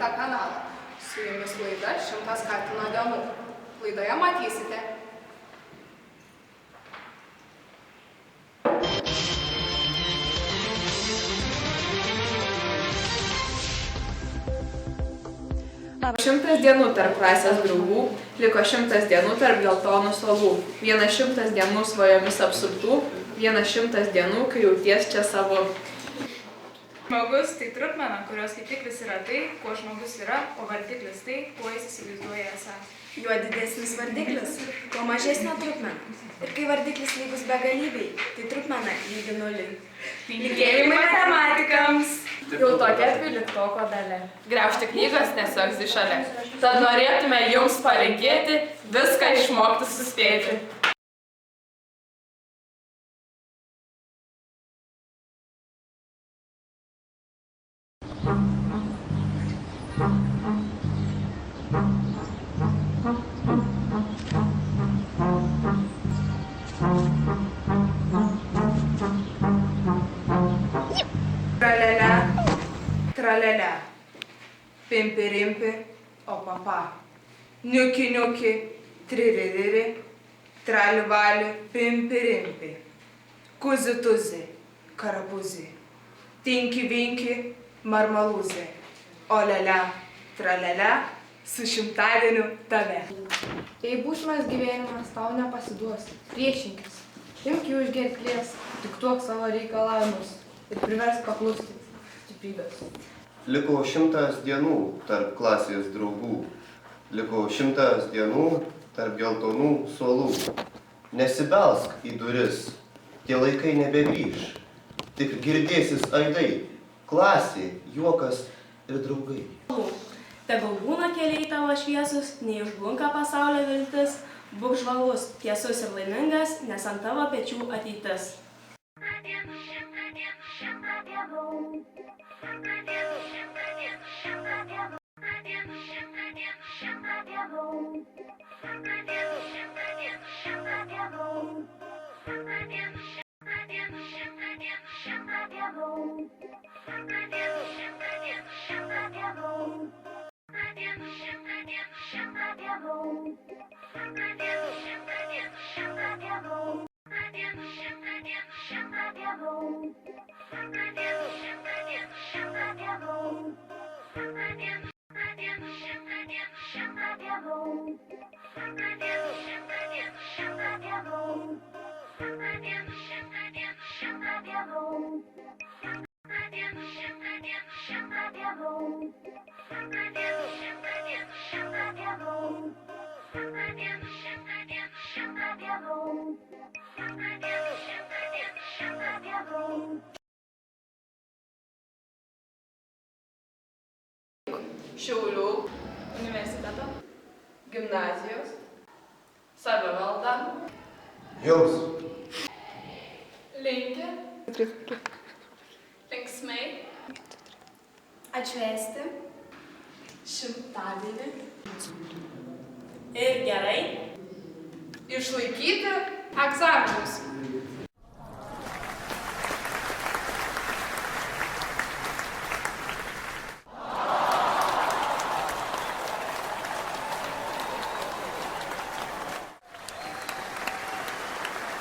kitą kanalą. Su jumis laida 100 kartino dienų. Laidoje matysite. Šimtas dienų tarp klasės draugų, liko 100 dienų tarp geltonų suolų, 100 dienų svajomis apsuptų, 100 dienų, kai jauties čia savo. Žmogus tai trupmena, kurios skaitiklis yra tai, kuo žmogus yra, o vardiklis tai, kuo jis įsivaizduoja esąs. Juo didesnis vardiklis, tuo mažesnė trupmena. Ir kai vardiklis lygus begalybei, tai trupmena lygi nuliui. Linkėjimai matematikams! Jau tokia 12 dalia. Graužti knygos nesuoksi šalia. Tad norėtume jums palinkėti viską išmokti suspėti. Tralele, tralele, pimpi rimpi, o papa. Niuki niuki, triririri, tralivali, pimpi rimpi. Kuzi tuzi, karabuzi, tinki vinki, marmaluzė. O lele, tralele, su 100-dieniu tave. Jei būsimas gyvenimas tau nepasiduos, priešinkis. Imk jų iš gerklės, diktuok savo reikalavimus ir priversk paklusti stiprybės. Liko 100 dienų tarp klasės draugų, liko 100 dienų tarp geltonų suolų. Nesibelsk į duris, tie laikai nebegrįš, tik girdėsis aidai, klasė, juokas ir draugai. Tegul būna keliai tavo šviesus, neišblunka pasaulio viltis, būk žvalus, tiesus ir laimingas, nes ant tavo pečių ateitis. Šiaulių universiteto, gimnazijos, savivalda, Jums. linki, linksmai, Atšvęsti 100-dienį ir gerai Išlaikyti egzaminus.